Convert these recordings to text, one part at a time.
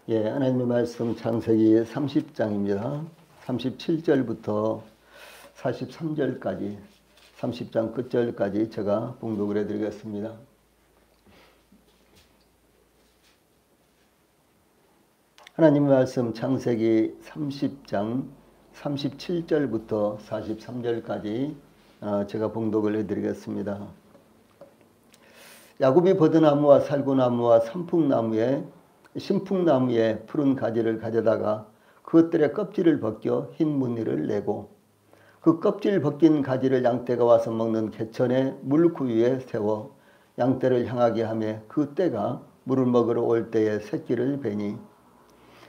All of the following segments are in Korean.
예, 하나님의 말씀 창세기 30장입니다. 37절부터 43절까지 30장 끝절까지 제가 봉독을 해드리겠습니다. 하나님의 말씀 창세기 30장 37절부터 43절까지 제가 봉독을 해드리겠습니다. 야곱이 버드나무와 살구나무와 산풍나무에 신풍나무에 푸른 가지를 가져다가 그것들의 껍질을 벗겨 흰 무늬를 내고 그 껍질 벗긴 가지를 양떼가 와서 먹는 개천의 물구유에 세워 양떼를 향하게 하며 그 떼가 물을 먹으러 올 때에 새끼를 베니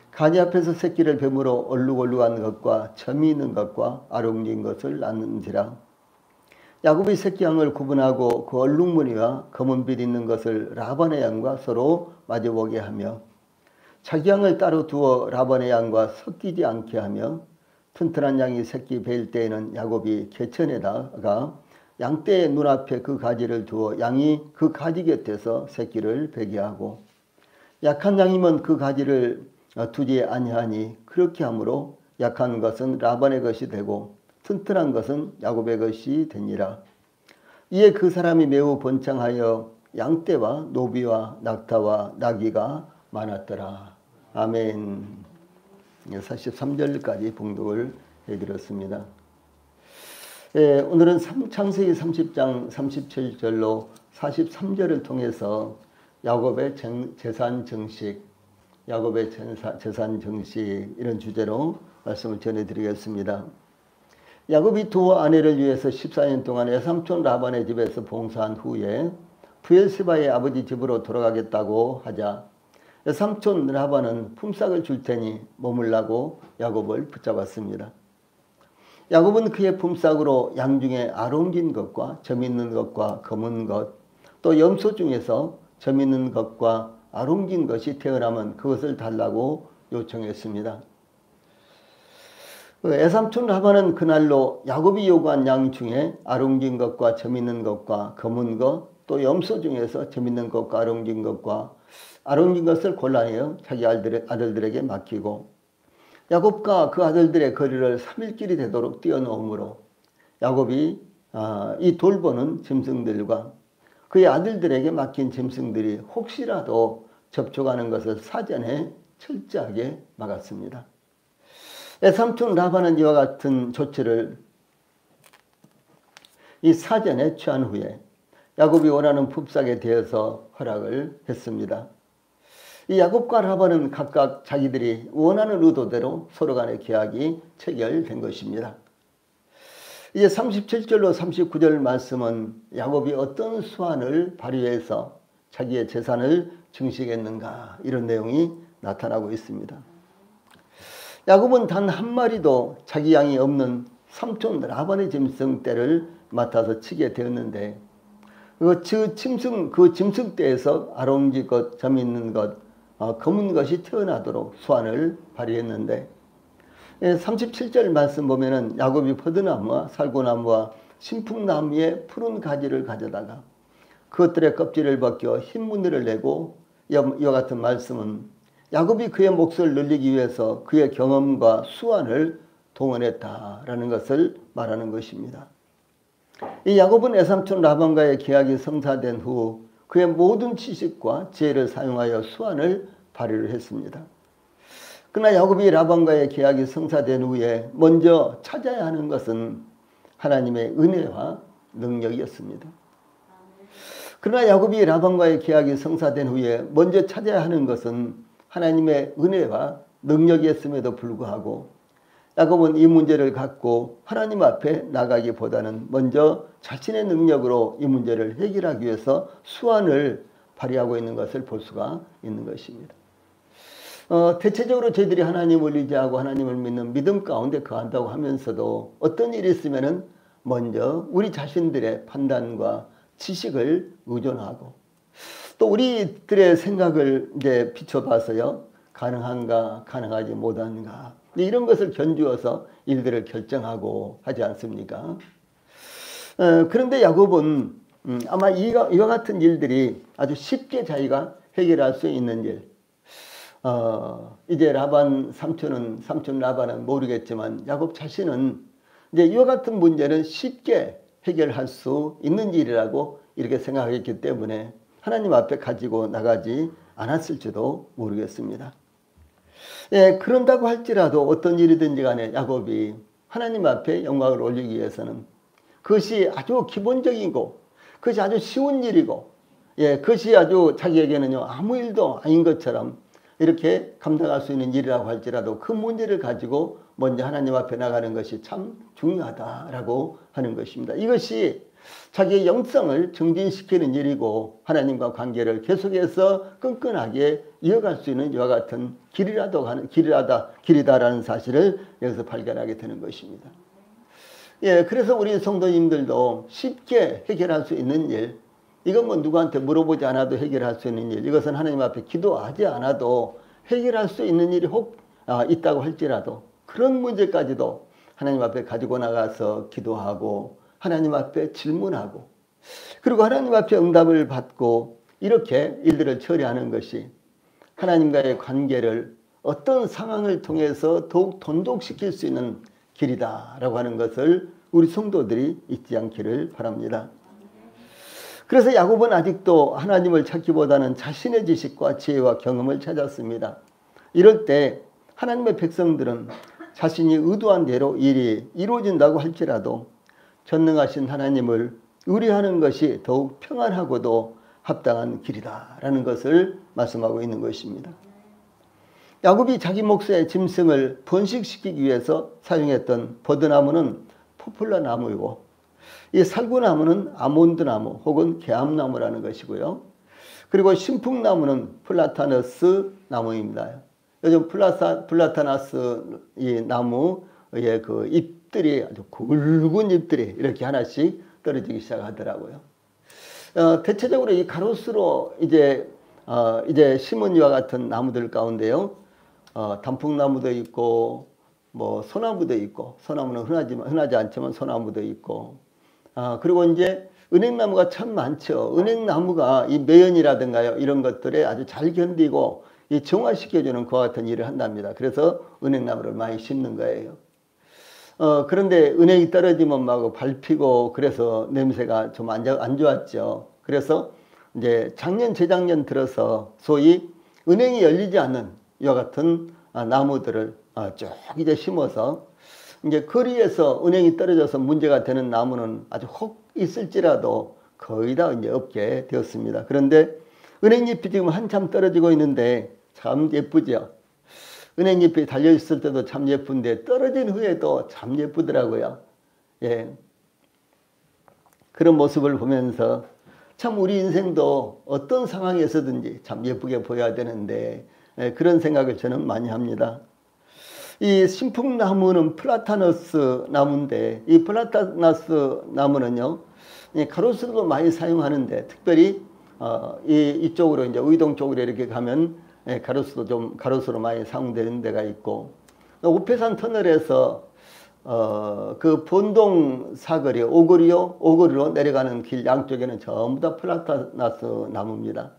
가지 앞에서 새끼를 뱀으로 얼룩얼룩한 것과 점이 있는 것과 아롱진 것을 낳는지라. 야곱이 새끼 양을 구분하고 그 얼룩무늬와 검은빛 있는 것을 라반의 양과 서로 마주보게 하며 자기 양을 따로 두어 라반의 양과 섞이지 않게 하며 튼튼한 양이 새끼 뵐 때에는 야곱이 개천에다가 양떼의 눈앞에 그 가지를 두어 양이 그 가지 곁에서 새끼를 베게 하고 약한 양이면 그 가지를 두지 아니하니 그렇게 하므로 약한 것은 라반의 것이 되고 튼튼한 것은 야곱의 것이 되니라. 이에 그 사람이 매우 번창하여 양떼와 노비와 낙타와 나귀가 많았더라. 아멘. 43절까지 봉독을 해드렸습니다. 예, 오늘은 창세기 30장 37절로 43절을 통해서 야곱의 재산 정식, 야곱의 재산 정식 이런 주제로 말씀을 전해드리겠습니다. 야곱이 두 아내를 위해서 14년 동안 외삼촌 라반의 집에서 봉사한 후에 브엘세바의 아버지 집으로 돌아가겠다고 하자 외삼촌 라반은 품삯을 줄 테니 머물라고 야곱을 붙잡았습니다. 야곱은 그의 품삯으로 양 중에 아롱진 것과 점 있는 것과 검은 것, 또 염소 중에서 점 있는 것과 아롱진 것이 태어나면 그것을 달라고 요청했습니다. 외삼촌 라반은 그날로 야곱이 요구한 양 중에 아롱진 것과 점 있는 것과 검은 것, 또 염소 중에서 점 있는 것과 아롱진 것과 아롱진 것을 골라내어 자기 아들들에게 맡기고 야곱과 그 아들들의 거리를 3일길이 되도록 띄어놓으므로 야곱이 이 돌보는 짐승들과 그의 아들들에게 맡긴 짐승들이 혹시라도 접촉하는 것을 사전에 철저하게 막았습니다. 외삼촌 라반은 이와 같은 조치를 이 사전에 취한 후에 야곱이 원하는 품삯에 대해서 허락을 했습니다. 이 야곱과 라반은 각각 자기들이 원하는 의도대로 서로 간의 계약이 체결된 것입니다. 이제 37절로 39절 말씀은 야곱이 어떤 수완을 발휘해서 자기의 재산을 증식했는가 이런 내용이 나타나고 있습니다. 야곱은 단 한 마리도 자기 양이 없는 삼촌 라반의 짐승 떼를 맡아서 치게 되었는데 그 짐승 떼에서 아롱지 것, 점 있는 것, 검은 것이 태어나도록 수완을 발휘했는데 37절 말씀 보면은 야곱이 버드나무와 살구나무와 신풍나무의 푸른 가지를 가져다가 그것들의 껍질을 벗겨 흰 무늬를 내고 이와 같은 말씀은 야곱이 그의 몫을 늘리기 위해서 그의 경험과 수완을 동원했다라는 것을 말하는 것입니다. 이 야곱은 외삼촌 라반과의 계약이 성사된 후 그의 모든 지식과 지혜를 사용하여 수완을 발휘를 했습니다. 그러나 야곱이 라반과의 계약이 성사된 후에 먼저 찾아야 하는 것은 하나님의 은혜와 능력이었습니다. 그러나 야곱이 라반과의 계약이 성사된 후에 먼저 찾아야 하는 것은 하나님의 은혜와 능력이었음에도 불구하고 야곱은 이 문제를 갖고 하나님 앞에 나가기보다는 먼저 자신의 능력으로 이 문제를 해결하기 위해서 수완을 발휘하고 있는 것을 볼 수가 있는 것입니다. 대체적으로 저희들이 하나님을 의지하고 하나님을 믿는 믿음 가운데 거한다고 하면서도 어떤 일이 있으면은 먼저 우리 자신들의 판단과 지식을 의존하고 또 우리들의 생각을 이제 비춰봐서요. 가능한가, 가능하지 못한가 이런 것을 견주어서 일들을 결정하고 하지 않습니까? 그런데 야곱은 아마 이와 같은 일들이 아주 쉽게 자기가 해결할 수 있는 일, 이제 라반 삼촌 라반은 모르겠지만 야곱 자신은 이제 이와 같은 문제는 쉽게 해결할 수 있는 일이라고 이렇게 생각했기 때문에 하나님 앞에 가지고 나가지 않았을지도 모르겠습니다. 예, 그런다고 할지라도 어떤 일이든지 간에 야곱이 하나님 앞에 영광을 올리기 위해서는 그것이 아주 기본적이고 그것이 아주 쉬운 일이고 예, 그것이 아주 자기에게는요 아무 일도 아닌 것처럼 이렇게 감당할 수 있는 일이라고 할지라도 그 문제를 가지고 먼저 하나님 앞에 나가는 것이 참 중요하다라고 하는 것입니다. 이것이 자기의 영성을 증진시키는 일이고 하나님과 관계를 계속해서 끈끈하게 이어갈 수 있는 이와 같은 길이다라는 사실을 여기서 발견하게 되는 것입니다. 예, 그래서 우리 성도님들도 쉽게 해결할 수 있는 일, 이건 뭐 누구한테 물어보지 않아도 해결할 수 있는 일, 이것은 하나님 앞에 기도하지 않아도 해결할 수 있는 일이 혹 있다고 할지라도 그런 문제까지도 하나님 앞에 가지고 나가서 기도하고 하나님 앞에 질문하고 그리고 하나님 앞에 응답을 받고 이렇게 일들을 처리하는 것이 하나님과의 관계를 어떤 상황을 통해서 더욱 돈독시킬 수 있는 길이다라고 하는 것을 우리 성도들이 잊지 않기를 바랍니다. 그래서 야곱은 아직도 하나님을 찾기보다는 자신의 지식과 지혜와 경험을 찾았습니다. 이럴 때 하나님의 백성들은 자신이 의도한 대로 일이 이루어진다고 할지라도 전능하신 하나님을 의뢰하는 것이 더욱 평안하고도 합당한 길이다라는 것을 말씀하고 있는 것입니다. 야곱이 자기 몫의 짐승을 번식시키기 위해서 사용했던 버드나무는 포플라 나무이고 이 살구나무는 아몬드나무 혹은 개암나무라는 것이고요. 그리고 신풍나무는 플라타너스 나무입니다. 요즘 플라타너스 이 나무의 그 잎들이 아주 굵은 잎들이 이렇게 하나씩 떨어지기 시작하더라고요. 대체적으로 이 가로수로 이제 심은 이와 같은 나무들 가운데요. 단풍나무도 있고 뭐 소나무도 있고 소나무는 흔하지 않지만 소나무도 있고 그리고 이제 은행나무가 참 많죠. 은행나무가 이 매연이라든가요 이런 것들에 아주 잘 견디고 이 정화시켜주는 그와 같은 일을 한답니다. 그래서 은행나무를 많이 심는 거예요. 그런데 은행이 떨어지면 막 밟히고 그래서 냄새가 좀 안 좋았죠. 그래서 이제 작년 재작년 들어서 소위 은행이 열리지 않는 이와 같은 나무들을 쭉 이제 심어서 이제 거리에서 은행이 떨어져서 문제가 되는 나무는 아주 혹 있을지라도 거의 다 이제 없게 되었습니다. 그런데 은행잎이 지금 한참 떨어지고 있는데 참 예쁘죠. 은행잎이 달려있을 때도 참 예쁜데 떨어진 후에도 참 예쁘더라고요. 예. 그런 모습을 보면서 참 우리 인생도 어떤 상황에서든지 참 예쁘게 보여야 되는데 그런 생각을 저는 많이 합니다. 이 신풍나무는 플라타너스 나무인데 이 플라타너스 나무는요 가로수로도 많이 사용하는데 특별히 이쪽으로 이제 의동 쪽으로 이렇게 가면 가로수로 많이 사용되는 데가 있고 오페산 터널에서 그 본동 사거리 오거리로 내려가는 길 양쪽에는 전부 다 플라타너스 나무입니다.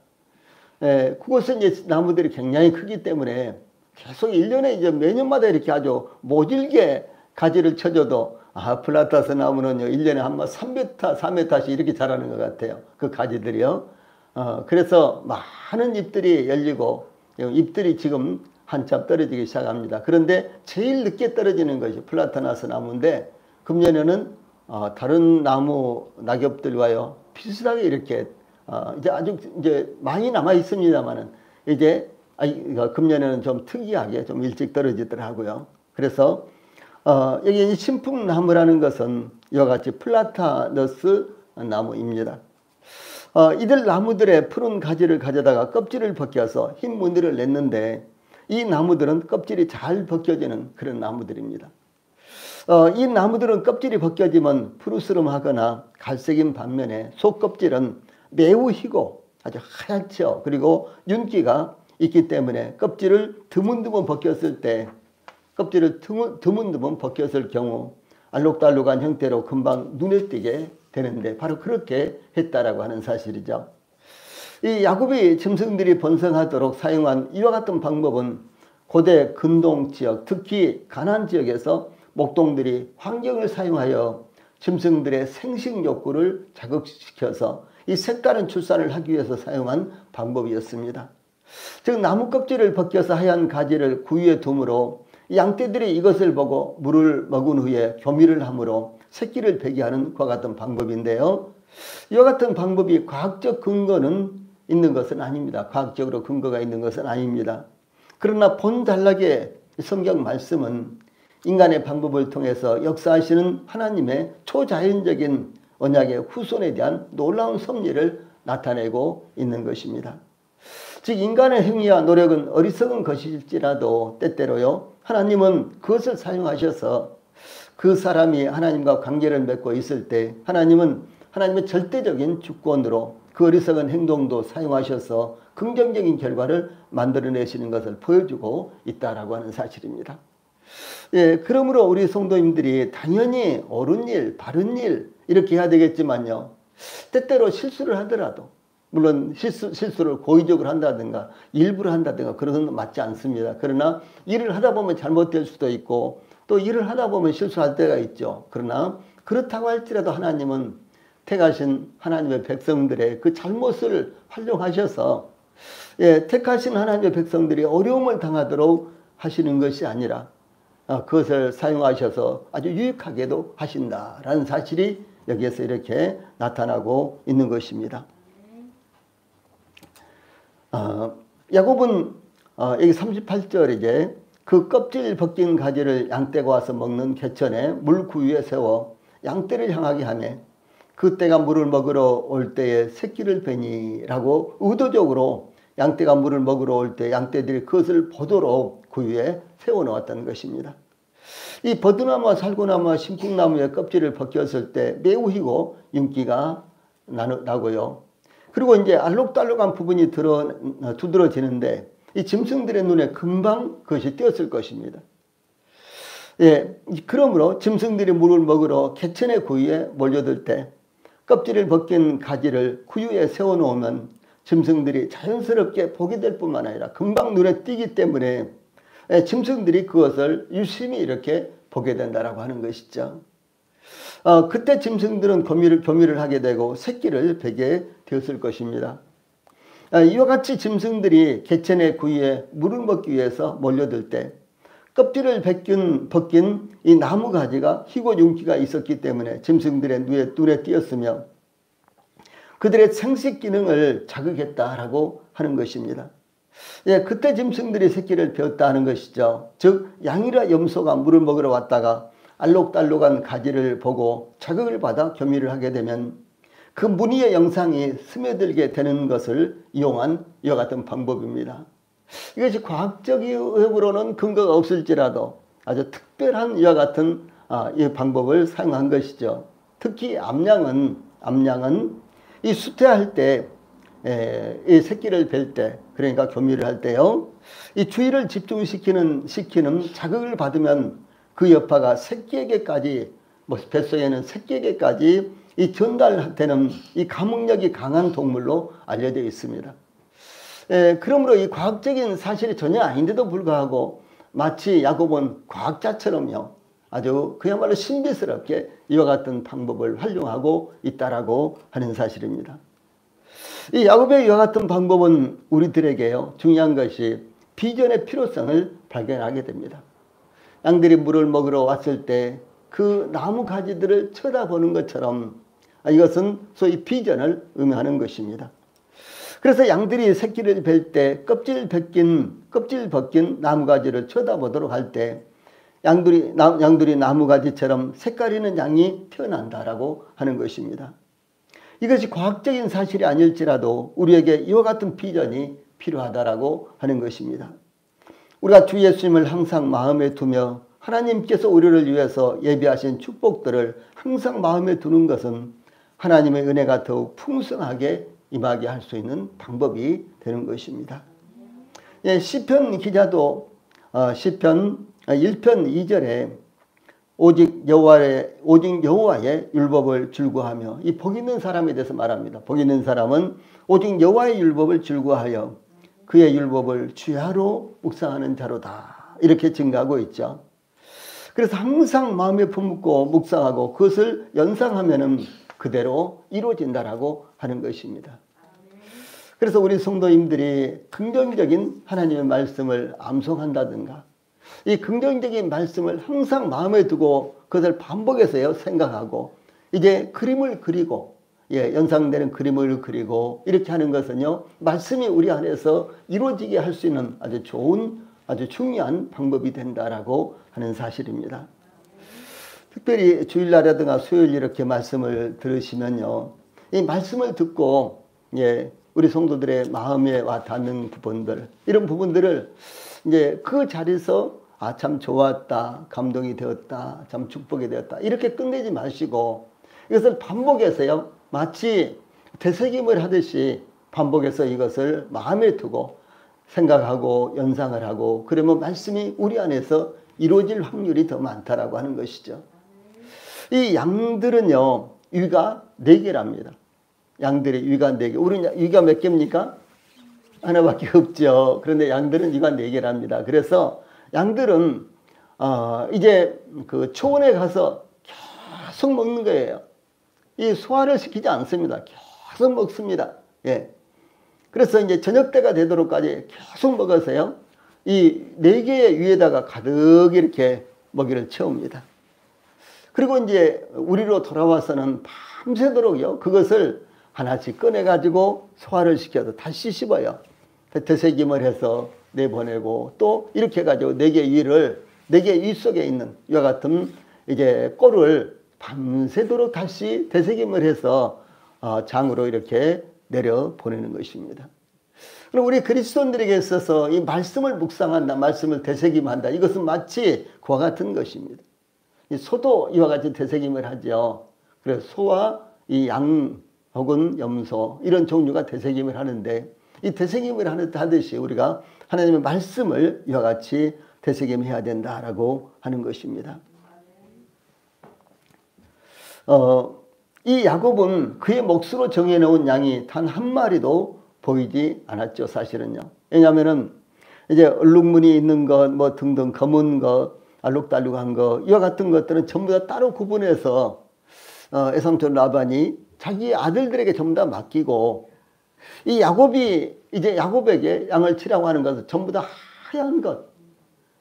그곳은 이제 나무들이 굉장히 크기 때문에 계속 1년에 이제 매년마다 이렇게 아주 모질게 가지를 쳐줘도 플라타너스 나무는요 1년에 한 3m, 4m씩 이렇게 자라는 것 같아요. 그 가지들이요. 그래서 많은 잎들이 열리고 잎들이 지금 한참 떨어지기 시작합니다. 그런데 제일 늦게 떨어지는 것이 플라타너스 나무인데 금년에는 다른 나무 낙엽들과요 비슷하게 이렇게 이제 아주 이제 많이 남아 있습니다만은 이제 금년에는 좀 특이하게 좀 일찍 떨어지더라고요. 그래서 여기 신풍나무라는 것은 이와 같이 플라타너스 나무입니다. 이들 나무들의 푸른 가지를 가져다가 껍질을 벗겨서 흰 무늬를 냈는데 이 나무들은 껍질이 잘 벗겨지는 그런 나무들입니다. 이 나무들은 껍질이 벗겨지면 푸르스름하거나 갈색인 반면에 속 껍질은 매우 희고 아주 하얗죠. 그리고 윤기가 있기 때문에 껍질을 드문드문 벗겼을 경우 알록달록한 형태로 금방 눈에 띄게 되는데 바로 그렇게 했다라고 하는 사실이죠. 이 야곱이 짐승들이 번성하도록 사용한 이와 같은 방법은 고대 근동 지역, 특히 가나안 지역에서 목동들이 환경을 사용하여 짐승들의 생식 욕구를 자극시켜서 이 색다른 출산을 하기 위해서 사용한 방법이었습니다. 즉 나무 껍질을 벗겨서 하얀 가지를 구유에 둠으로 양떼들이 이것을 보고 물을 먹은 후에 교미를 함으로 새끼를 배게 하는 그와 같은 방법인데요. 이와 같은 방법이 과학적 근거는 있는 것은 아닙니다. 과학적으로 근거가 있는 것은 아닙니다. 그러나 본단락의 성경 말씀은 인간의 방법을 통해서 역사하시는 하나님의 초자연적인 언약의 후손에 대한 놀라운 섭리를 나타내고 있는 것입니다. 즉 인간의 행위와 노력은 어리석은 것일지라도 때때로요 하나님은 그것을 사용하셔서 그 사람이 하나님과 관계를 맺고 있을 때 하나님은 하나님의 절대적인 주권으로 그 어리석은 행동도 사용하셔서 긍정적인 결과를 만들어내시는 것을 보여주고 있다라고 하는 사실입니다. 예, 그러므로 우리 성도님들이 당연히 옳은 일, 바른 일 이렇게 해야 되겠지만요. 때때로 실수를 하더라도 물론 실수를 고의적으로 한다든가 일부러 한다든가 그런 건 맞지 않습니다. 그러나 일을 하다 보면 잘못될 수도 있고 또 일을 하다 보면 실수할 때가 있죠. 그러나 그렇다고 할지라도 하나님은 택하신 하나님의 백성들의 그 잘못을 활용하셔서 택하신 하나님의 백성들이 어려움을 당하도록 하시는 것이 아니라 그것을 사용하셔서 아주 유익하게도 하신다라는 사실이 여기에서 이렇게 나타나고 있는 것입니다. 야곱은 여기 38절에 그 껍질 벗긴 가지를 양떼가 와서 먹는 개천에 물 구유에 세워 양떼를 향하게 하매 그때가 물을 먹으러 올 때에 새끼를 베니라고 의도적으로 양떼가 물을 먹으러 올 때 양떼들이 그것을 보도록 구유에 세워놓았다는 것입니다. 이 버드나무와 살구나무와 신풍나무의 껍질을 벗겼을 때 매우 희고 윤기가 나고요. 그리고 이제 알록달록한 부분이 두드러지는데 이 짐승들의 눈에 금방 그것이 띄었을 것입니다. 예, 그러므로 짐승들이 물을 먹으러 개천의 구유에 몰려들 때 껍질을 벗긴 가지를 구유에 세워놓으면 짐승들이 자연스럽게 보게 될 뿐만 아니라 금방 눈에 띄기 때문에 짐승들이 그것을 유심히 이렇게 보게 된다라고 하는 것이죠. 그때 짐승들은 교미를 하게 되고 새끼를 베게 되었을 것입니다. 이와 같이 짐승들이 개천의 구유에 물을 먹기 위해서 몰려들 때 껍질을 벗긴 이 나무 가지가 희고 윤기가 있었기 때문에 짐승들의 눈에 띄었으며 그들의 생식 기능을 자극했다라고 하는 것입니다. 예, 그때 짐승들이 새끼를 베었다 하는 것이죠. 즉 양이라 염소가 물을 먹으러 왔다가 알록달록한 가지를 보고 자극을 받아 교미를 하게 되면 그 무늬의 영상이 스며들게 되는 것을 이용한 이와 같은 방법입니다. 이것이 과학적으로는 근거가 없을지라도 아주 특별한 이와 같은 이 방법을 사용한 것이죠. 특히 암양은 이 수태할 때 이 새끼를 벨 때 그러니까 교미를 할 때요. 이 주의를 집중시키는 자극을 받으면 그 여파가 새끼에게까지 뱃속에는 새끼에게까지 이 전달되는 이 감흥력이 강한 동물로 알려져 있습니다. 그러므로 이 과학적인 사실이 전혀 아닌데도 불구하고 마치 야곱은 과학자처럼요. 아주 그야말로 신비스럽게 이와 같은 방법을 활용하고 있다라고 하는 사실입니다. 이 야곱의 이와 같은 방법은 우리들에게요. 중요한 것이 비전의 필요성을 발견하게 됩니다. 양들이 물을 먹으러 왔을 때 그 나무 가지들을 쳐다보는 것처럼 이것은 소위 비전을 의미하는 것입니다. 그래서 양들이 새끼를 뵐 때 껍질 벗긴 나무가지를 쳐다보도록 할 때 양들이 나무가지처럼 색깔 있는 양이 태어난다라고 하는 것입니다. 이것이 과학적인 사실이 아닐지라도 우리에게 이와 같은 비전이 필요하다라고 하는 것입니다. 우리가 주 예수님을 항상 마음에 두며 하나님께서 우리를 위해서 예비하신 축복들을 항상 마음에 두는 것은 하나님의 은혜가 더욱 풍성하게 임하게 할 수 있는 방법이 되는 것입니다. 시편 기자도 시편 1편 2절에 오직 여호와의 율법을 즐거워하며, 이 복 있는 사람에 대해서 말합니다. 복 있는 사람은 오직 여호와의 율법을 즐거워하여 그의 율법을 주야로 묵상하는 자로다. 이렇게 증가하고 있죠. 그래서 항상 마음에 품고 묵상하고 그것을 연상하면은 그대로 이루어진다라고 하는 것입니다. 그래서 우리 성도님들이 긍정적인 하나님의 말씀을 암송한다든가, 이 긍정적인 말씀을 항상 마음에 두고 그것을 반복해서요 생각하고, 이제 그림을 그리고, 연상되는 그림을 그리고 이렇게 하는 것은요 말씀이 우리 안에서 이루어지게 할 수 있는 아주 좋은, 아주 중요한 방법이 된다라고 하는 사실입니다. 특별히 주일날이라든가 수요일 이렇게 말씀을 들으시면요, 이 말씀을 듣고 우리 성도들의 마음에 와 닿는 부분들, 이런 부분들을 이제 그 자리에서 참 좋았다, 감동이 되었다, 참 축복이 되었다, 이렇게 끝내지 마시고 이것을 반복해서요 마치 되새김을 하듯이 반복해서 이것을 마음에 두고 생각하고 연상을 하고, 그러면 말씀이 우리 안에서 이루어질 확률이 더 많다라고 하는 것이죠. 이 양들은요 위가 4개랍니다. 양들의 위가 4개. 우리 위가 몇 개입니까? 하나밖에 없죠. 그런데 양들은 위가 4개랍니다. 그래서 양들은 이제 그 초원에 가서 계속 먹는 거예요. 이 소화를 시키지 않습니다. 계속 먹습니다. 그래서 이제 저녁 때가 되도록까지 계속 먹어서요, 이 4개의 위에다가 가득 이렇게 먹이를 채웁니다. 그리고 이제 우리로 돌아와서는 밤새도록요 그것을 하나씩 꺼내가지고 소화를 시켜서 다시 씹어요. 되새김을 해서 내보내고, 또 이렇게 해가지고 4개 위를, 4개 위 속에 있는 이와 같은 이제 꼴을 밤새도록 다시 되새김을 해서 장으로 이렇게 내려보내는 것입니다. 그럼 우리 그리스도인들에게 있어서 이 말씀을 묵상한다, 말씀을 되새김한다, 이것은 마치 그와 같은 것입니다. 이 소도 이와 같이 되새김을 하죠. 그래서 소와 이 양 혹은 염소 이런 종류가 되새김을 하는데, 이 되새김을 하듯이 우리가 하나님의 말씀을 이와 같이 되새김해야 된다라고 하는 것입니다. 이 야곱은 그의 몫으로 정해놓은 양이 단 한 마리도 보이지 않았죠, 사실은요. 왜냐하면은 이제 얼룩무늬 있는 것, 뭐 등등 검은 것, 알록달록한 것, 이와 같은 것들은 전부 다 따로 구분해서 에삼촌 라반이 자기 아들들에게 전부 다 맡기고, 이 야곱이 이제 야곱에게 양을 치라고 하는 것은 전부 다 하얀 것,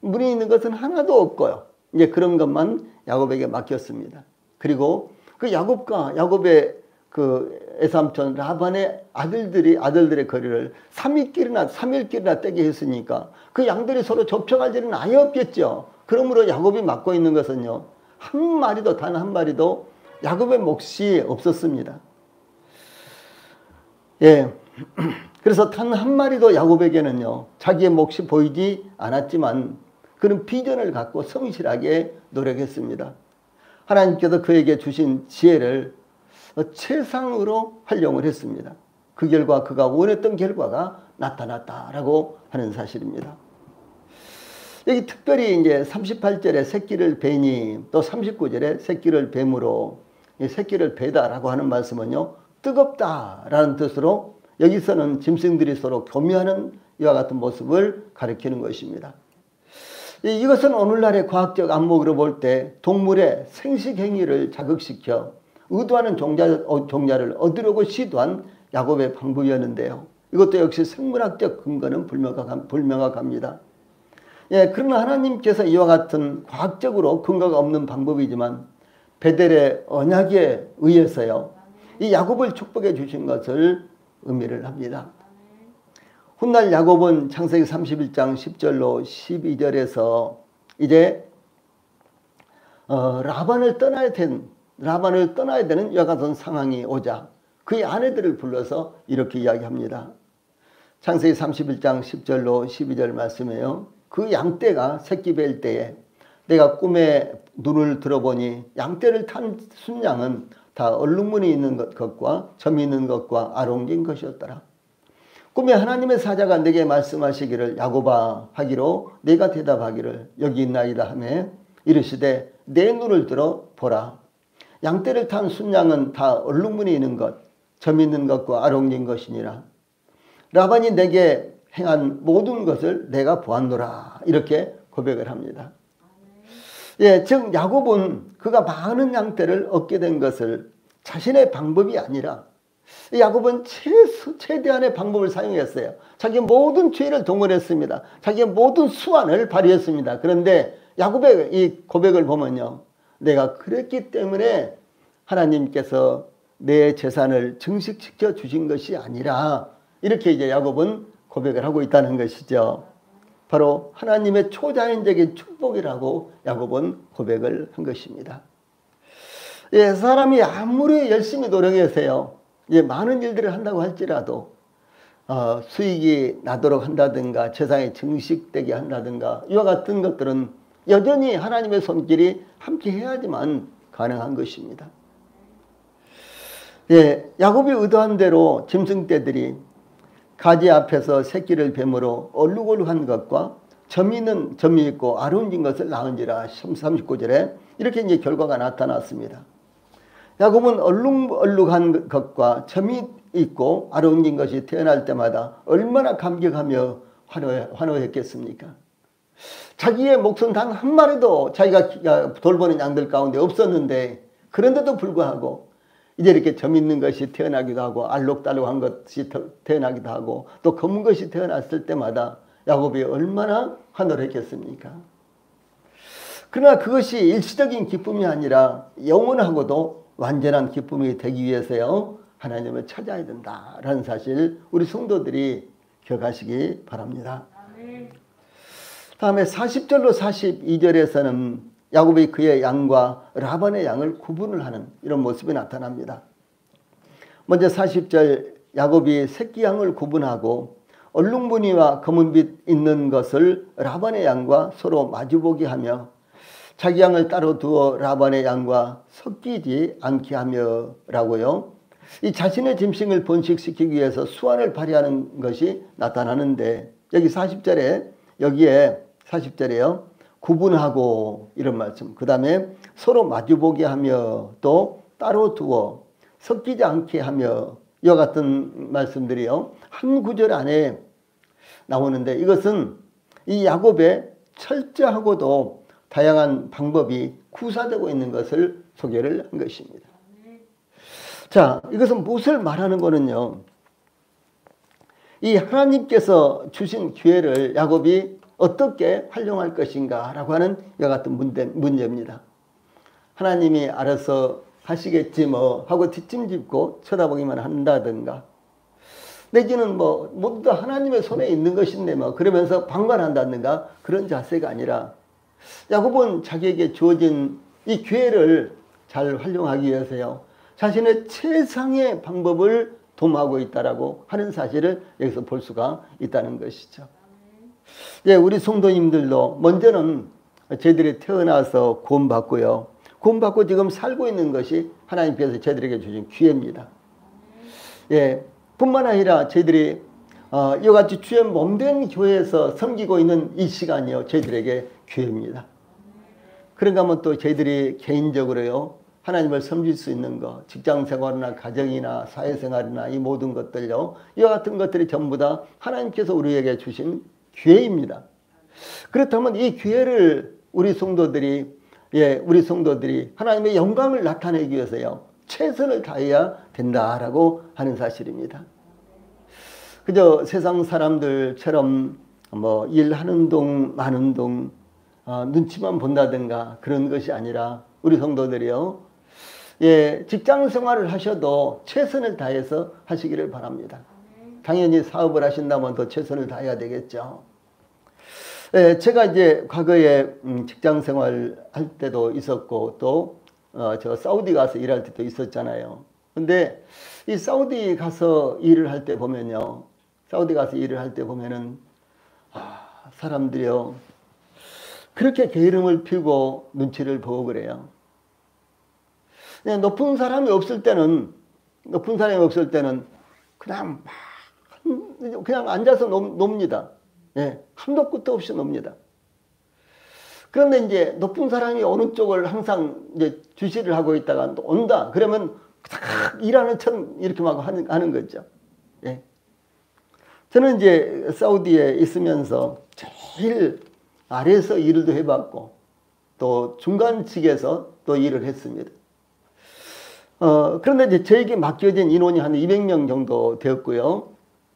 무늬 있는 것은 하나도 없고요. 이제 그런 것만 야곱에게 맡겼습니다. 그리고 그 야곱의 그 에삼촌 라반의 아들들의 거리를 3일길이나 떼게 했으니까 그 양들이 서로 접촉할 일은 아예 없겠죠. 그러므로 야곱이 맡고 있는 것은요, 단 한 마리도 야곱의 몫이 없었습니다. 그래서 단 한 마리도 야곱에게는요 자기의 몫이 보이지 않았지만 그는 비전을 갖고 성실하게 노력했습니다. 하나님께서 그에게 주신 지혜를 최상으로 활용을 했습니다. 그 결과 그가 원했던 결과가 나타났다라고 하는 사실입니다. 여기 특별히 이제 38절에 새끼를 베니, 또 39절에 새끼를 뱀으로, 이 새끼를 베다라고 하는 말씀은요 뜨겁다라는 뜻으로, 여기서는 짐승들이 서로 교미하는 이와 같은 모습을 가리키는 것입니다. 이것은 오늘날의 과학적 안목으로 볼 때 동물의 생식 행위를 자극시켜 의도하는 종자를 얻으려고 시도한 야곱의 방법이었는데요. 이것도 역시 생물학적 근거는 불명확합니다. 그러나 하나님께서 이와 같은 과학적으로 근거가 없는 방법이지만 베델의 언약에 의해서요 이 야곱을 축복해 주신 것을 의미를 합니다. 훗날 야곱은 창세기 31장 10절로 12절에서 이제 라반을 떠나야 되는 이와 같은 상황이 오자 그의 아내들을 불러서 이렇게 이야기합니다. 창세기 31장 10절로 12절 말씀이에요. 그 양떼가 새끼 뵐 때에 내가 꿈에 눈을 들어보니 양떼를 탄 순양은 다 얼룩무늬 있는 것과 점이 있는 것과 아롱진 것이었더라. 꿈에 하나님의 사자가 내게 말씀하시기를 야곱아 하기로 내가 대답하기를 여기 있나이다 하매 이르시되 내 눈을 들어 보라. 양떼를 탄 순양은 다 얼룩무늬 있는 것, 점 있는 것과 아롱진 것이니라. 라반이 내게 행한 모든 것을 내가 보았노라. 이렇게 고백을 합니다. 예, 즉 야곱은 그가 많은 양떼를 얻게 된 것을 자신의 방법이 아니라 야곱은 최대한의 방법을 사용했어요. 자기의 모든 죄를 동원했습니다. 자기의 모든 수완을 발휘했습니다. 그런데 야곱의 이 고백을 보면요, 내가 그랬기 때문에 하나님께서 내 재산을 증식시켜 주신 것이 아니라, 이렇게 이제 야곱은 고백을 하고 있다는 것이죠. 바로 하나님의 초자연적인 축복이라고 야곱은 고백을 한 것입니다. 예, 사람이 아무리 열심히 노력해서요, 예, 많은 일들을 한다고 할지라도 수익이 나도록 한다든가 재산이 증식되게 한다든가 이와 같은 것들은 여전히 하나님의 손길이 함께 해야지만 가능한 것입니다. 예, 야곱이 의도한 대로 짐승떼들이 가지 앞에서 새끼를 뱀으로 얼룩얼룩한 것과 점이 있고 아름진 것을 낳은지라. 39절에 이렇게 이제 결과가 나타났습니다. 야곱은 얼룩얼룩한 것과 점이 있고 아름진 것이 태어날 때마다 얼마나 감격하며 환호했겠습니까? 자기의 목숨 단 한 마리도 자기가 돌보는 양들 가운데 없었는데, 그런데도 불구하고 이제 이렇게 점 있는 것이 태어나기도 하고 알록달록한 것이 태어나기도 하고 또 검은 것이 태어났을 때마다 야곱이 얼마나 환호를 했겠습니까? 그러나 그것이 일시적인 기쁨이 아니라 영원하고도 완전한 기쁨이 되기 위해서요, 하나님을 찾아야 된다라는 사실 우리 성도들이 기억하시기 바랍니다. 다음에 40절로 42절에서는 야곱이 그의 양과 라반의 양을 구분을 하는 이런 모습이 나타납니다. 먼저 40절, 야곱이 새끼 양을 구분하고 얼룩무늬와 검은빛 있는 것을 라반의 양과 서로 마주보게 하며 자기 양을 따로 두어 라반의 양과 섞이지 않게 하며 라고요. 이 자신의 짐승을 번식시키기 위해서 수완을 발휘하는 것이 나타나는데, 여기 40절에 여기에 40절에요, 구분하고 이런 말씀, 그 다음에 서로 마주보게 하며 또 따로 두어 섞이지 않게 하며 이와 같은 말씀들이요, 한 구절 안에 나오는데, 이것은 이 야곱의 철저하고도 다양한 방법이 구사되고 있는 것을 소개를 한 것입니다. 자, 이것은 무엇을 말하는 거는요, 이 하나님께서 주신 기회를 야곱이 어떻게 활용할 것인가 라고 하는 이와 같은 문제입니다. 하나님이 알아서 하시겠지 뭐 하고 뒷짐짓고 쳐다보기만 한다든가, 내지는 뭐 모두 다 하나님의 손에 있는 것인데 뭐 그러면서 방관한다든가, 그런 자세가 아니라 야곱은 자기에게 주어진 이 기회를 잘 활용하기 위해서요, 자신의 최상의 방법을 도모하고 있다라고 하는 사실을 여기서 볼 수가 있다는 것이죠. 예, 우리 성도님들도 먼저는 저희들이 태어나서 구원받고요, 구원받고 지금 살고 있는 것이 하나님께서 저희들에게 주신 기회입니다. 예, 뿐만 아니라 저희들이 이와 같이 주의 몸된 교회에서 섬기고 있는 이 시간이요, 저희들에게 기회입니다. 그런가 하면 또 저희들이 개인적으로요, 하나님을 섬길 수 있는 것, 직장생활이나 가정이나 사회생활이나 이 모든 것들요, 이와 같은 것들이 전부 다 하나님께서 우리에게 주신 기회입니다. 그렇다면 이 기회를 우리 성도들이 하나님의 영광을 나타내기 위해서요, 최선을 다해야 된다라고 하는 사실입니다. 그저 세상 사람들처럼 뭐 일하는 동 마는 동 눈치만 본다든가 그런 것이 아니라, 우리 성도들이요, 예, 직장 생활을 하셔도 최선을 다해서 하시기를 바랍니다. 당연히 사업을 하신다면 더 최선을 다해야 되겠죠. 예, 제가 이제 과거에 직장 생활 할 때도 있었고, 또 저 사우디 가서 일할 때도 있었잖아요. 근데 이 사우디 가서 일을 할 때 보면요, 사람들이요, 그렇게 게으름을 피우고 눈치를 보고 그래요. 그냥 높은 사람이 없을 때는 그냥 앉아서 놉니다. 예, 한도 끝도 없이 놉니다. 그런데 이제 높은 사람이 어느 쪽을 항상 이제 주시를 하고 있다가 또 온다. 그러면 딱 일하는 척 이렇게 막 하는 거죠. 예. 저는 이제 사우디에 있으면서 제일 아래에서 일도 해봤고 또 중간직에서 또 일을 했습니다. 그런데 이제 저에게 맡겨진 인원이 한 200명 정도 되었고요.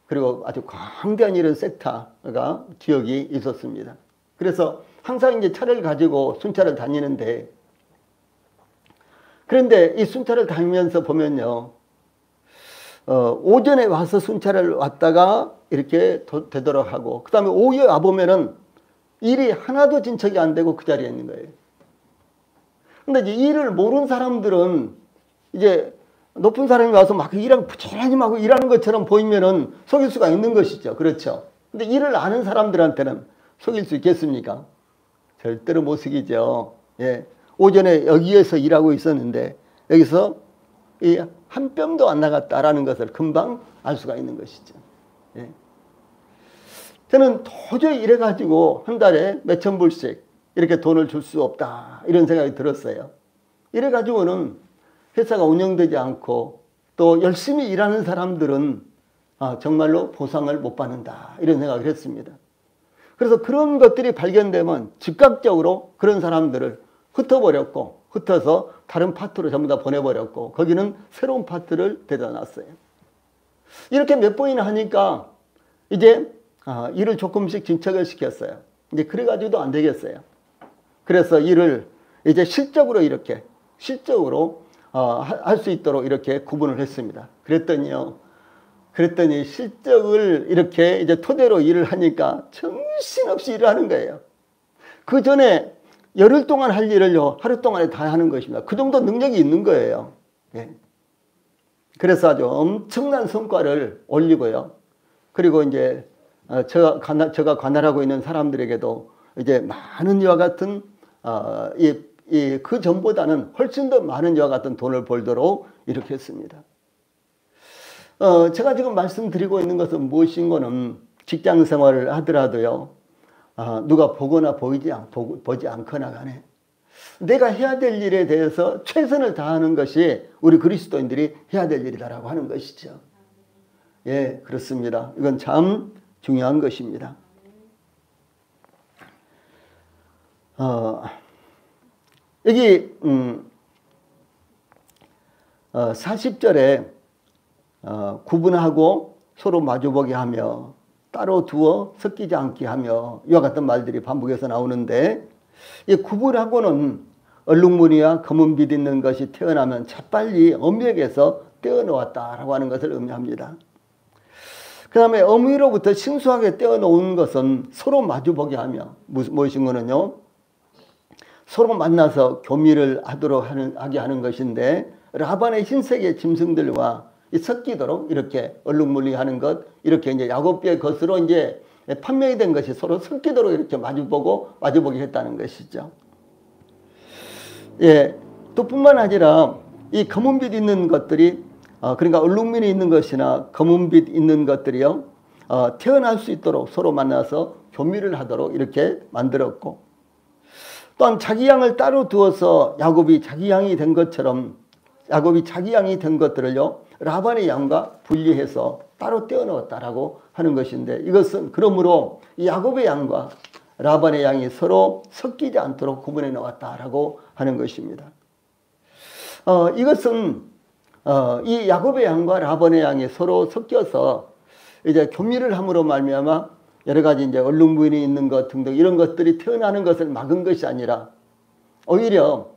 그리고 아주 광대한 이런 섹터가 지역이 있었습니다. 그래서 항상 이제 차를 가지고 순찰을 다니는데, 그런데 이 순찰을 다니면서 보면요, 오전에 와서 순찰을 왔다가 이렇게 되도록 하고, 그 다음에 오후에 와보면은 일이 하나도 진척이 안 되고 그 자리에 있는 거예요. 근데 이제 일을 모르는 사람들은 이제 높은 사람이 와서 막 일하고 부지런히 막 일하는 것처럼 보이면은 속일 수가 있는 것이죠. 그렇죠. 근데 일을 아는 사람들한테는 속일 수 있겠습니까? 절대로 못 속이죠. 예. 오전에 여기에서 일하고 있었는데 여기서 이 한 뼘도 안 나갔다라는 것을 금방 알 수가 있는 것이죠. 예. 저는 도저히 이래가지고 한 달에 몇천 불씩 이렇게 돈을 줄 수 없다, 이런 생각이 들었어요. 이래가지고는 회사가 운영되지 않고 또 열심히 일하는 사람들은 정말로 보상을 못 받는다, 이런 생각을 했습니다. 그래서 그런 것들이 발견되면 즉각적으로 그런 사람들을 흩어버렸고, 흩어서 다른 파트로 전부 다 보내버렸고, 거기는 새로운 파트를 데려다 놨어요. 이렇게 몇 번이나 하니까 이제 일을 조금씩 진척을 시켰어요. 이제 그래가지고도 안 되겠어요. 그래서 일을 이제 실적으로 할 수 있도록 이렇게 구분을 했습니다. 그랬더니 실적을 이렇게 이제 토대로 일을 하니까 정신없이 일을 하는 거예요. 그 전에 열흘 동안 할 일을요, 하루 동안에 다 하는 것입니다. 그 정도 능력이 있는 거예요. 예. 그래서 아주 엄청난 성과를 올리고요. 그리고 이제 제가 관할하고 있는 사람들에게도 이제 많은 이와 같은 그 전보다는 훨씬 더 많은 이와 같은 돈을 벌도록 이렇게 했습니다. 제가 지금 말씀드리고 있는 것은 무엇인 거는 직장 생활을 하더라도요, 누가 보거나 보지 않거나 간에 내가 해야 될 일에 대해서 최선을 다하는 것이 우리 그리스도인들이 해야 될 일이다라고 하는 것이죠. 예, 그렇습니다. 이건 참 중요한 것입니다. 여기 40절에 구분하고 서로 마주보게 하며 따로 두어 섞이지 않게 하며 이와 같은 말들이 반복해서 나오는데, 이 구분하고는 얼룩무늬와 검은 빛 있는 것이 태어나면 재빨리 어미에게서 떼어놓았다라고 하는 것을 의미합니다. 그 다음에 어미로부터 신수하게 떼어놓은 것은 서로 마주보게 하며, 무엇인 거는요, 서로 만나서 교미를 하게 하는 것인데, 라반의 흰색의 짐승들과 섞이도록 이렇게 얼룩무늬하는 것, 이렇게 이제 야곱의 것으로 이제 판명이 된 것이 서로 섞이도록 이렇게 마주보게 했다는 것이죠. 예, 또 뿐만 아니라 이 검은빛 있는 것들이, 그러니까 얼룩무늬 있는 것이나 검은빛 있는 것들이요, 태어날 수 있도록 서로 만나서 교미를 하도록 이렇게 만들었고, 또한 자기 양을 따로 두어서 야곱이 자기 양이 된 것처럼 야곱이 자기 양이 된 것들을요, 라반의 양과 분리해서 따로 떼어넣었다라고 하는 것인데, 이것은 그러므로 야곱의 양과 라반의 양이 서로 섞이지 않도록 구분해 놓았다라고 하는 것입니다. 이것은 이 야곱의 양과 라반의 양이 서로 섞여서 이제 교미를 함으로 말미암아 여러 가지 이제 얼룩무늬 있는 것 등등 이런 것들이 태어나는 것을 막은 것이 아니라, 오히려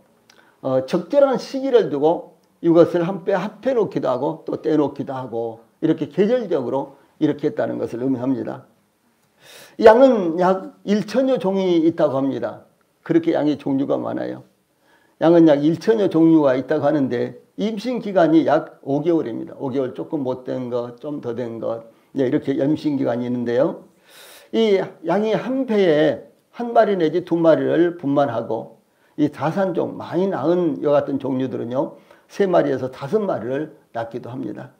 적절한 시기를 두고 이것을 한패 합해 놓기도 하고 또 떼놓기도 하고 이렇게 계절적으로 이렇게 했다는 것을 의미합니다. 양은 약 1천여 종이 있다고 합니다. 그렇게 양의 종류가 많아요. 양은 약 1천여 종류가 있다고 하는데 임신 기간이 약 5개월입니다. 5개월 조금 못 된 것, 좀 더 된 것, 이렇게 임신 기간이 있는데요. 이 양이 한 패에 한 마리 내지 두 마리를 분만하고, 이 다산종 많이 낳은 이와 같은 종류들은요, 3마리에서 5마리를 낳기도 합니다.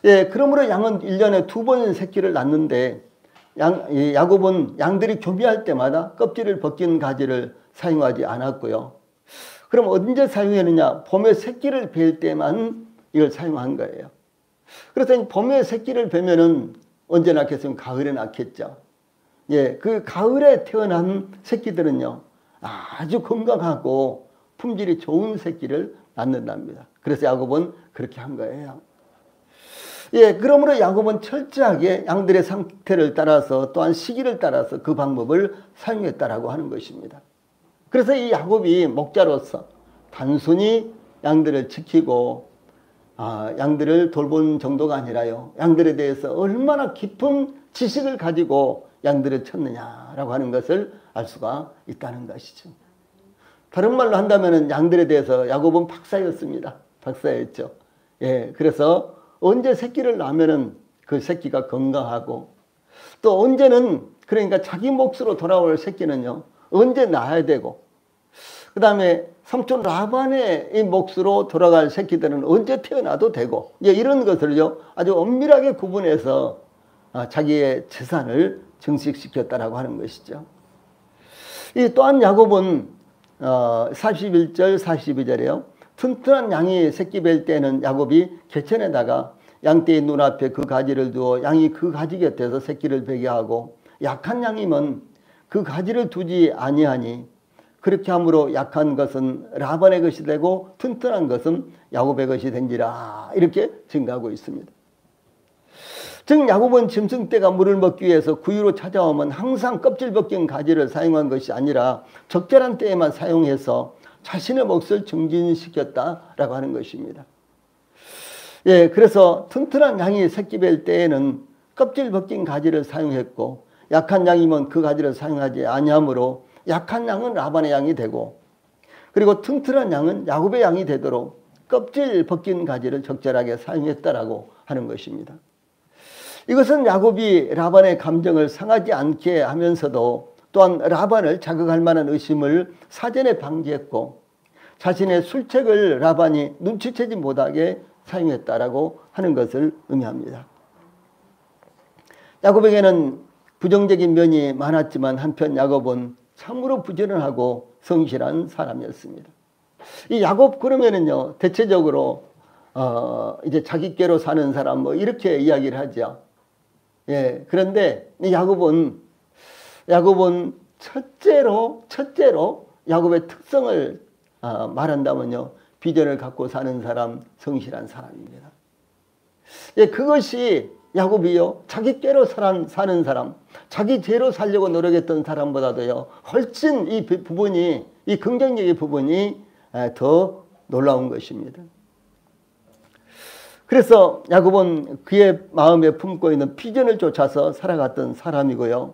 예, 그러므로 양은 1년에 2번 새끼를 낳는데, 이 야곱은 양들이 교미할 때마다 껍질을 벗긴 가지를 사용하지 않았고요. 그럼 언제 사용했느냐? 봄에 새끼를 뵐 때만 이걸 사용한 거예요. 그래서 봄에 새끼를 뵈면은 언제 낳겠으면 가을에 낳겠죠. 예, 그 가을에 태어난 새끼들은요, 아주 건강하고 품질이 좋은 새끼를 낳는답니다. 그래서 야곱은 그렇게 한 거예요. 예, 그러므로 야곱은 철저하게 양들의 상태를 따라서 또한 시기를 따라서 그 방법을 사용했다라고 하는 것입니다. 그래서 이 야곱이 목자로서 단순히 양들을 지키고 양들을 돌본 정도가 아니라요, 양들에 대해서 얼마나 깊은 지식을 가지고 양들을 쳤느냐라고 하는 것을 알 수가 있다는 것이죠. 다른 말로 한다면 양들에 대해서 야곱은 박사였습니다. 박사였죠. 예, 그래서 언제 새끼를 낳으면은 그 새끼가 건강하고, 또 언제는, 그러니까 자기 몫으로 돌아올 새끼는요, 언제 낳아야 되고, 그 다음에 삼촌 라반의 이 몫으로 돌아갈 새끼들은 언제 태어나도 되고, 이런 것을요 아주 엄밀하게 구분해서 자기의 재산을 증식시켰다라고 하는 것이죠. 또한 야곱은 41절 42절에요. 튼튼한 양이 새끼 뵐 때는 야곱이 개천에다가 양떼의 눈앞에 그 가지를 두어 양이 그 가지 곁에서 새끼를 베게 하고, 약한 양이면 그 가지를 두지 아니하니 그렇게 함으로 약한 것은 라반의 것이 되고 튼튼한 것은 야곱의 것이 된지라, 이렇게 증가하고 있습니다. 즉 야곱은 짐승떼가 물을 먹기 위해서 구유로 찾아오면 항상 껍질 벗긴 가지를 사용한 것이 아니라 적절한 때에만 사용해서 자신의 몫을 증진시켰다라고 하는 것입니다. 예, 그래서 튼튼한 양이 새끼 뵐 때에는 껍질 벗긴 가지를 사용했고, 약한 양이면 그 가지를 사용하지 아니하므로 약한 양은 라반의 양이 되고, 그리고 튼튼한 양은 야곱의 양이 되도록 껍질 벗긴 가지를 적절하게 사용했다라고 하는 것입니다. 이것은 야곱이 라반의 감정을 상하지 않게 하면서도 또한 라반을 자극할 만한 의심을 사전에 방지했고, 자신의 술책을 라반이 눈치채지 못하게 사용했다라고 하는 것을 의미합니다. 야곱에게는 부정적인 면이 많았지만 한편 야곱은 참으로 부지런하고 성실한 사람이었습니다. 이 야곱 그러면은요, 대체적으로 이제 자기께로 사는 사람 이렇게 이야기를 하죠. 예, 그런데 이 야곱은 첫째로 야곱의 특성을 말한다면요, 비전을 갖고 사는 사람, 성실한 사람입니다. 예, 그것이 야곱이요, 자기께로 사는 사람, 자기 죄로 살려고 노력했던 사람보다도요 훨씬 이 부분이, 이 긍정적인 부분이 더 놀라운 것입니다. 그래서 야곱은 그의 마음에 품고 있는 비전을 쫓아서 살아갔던 사람이고요,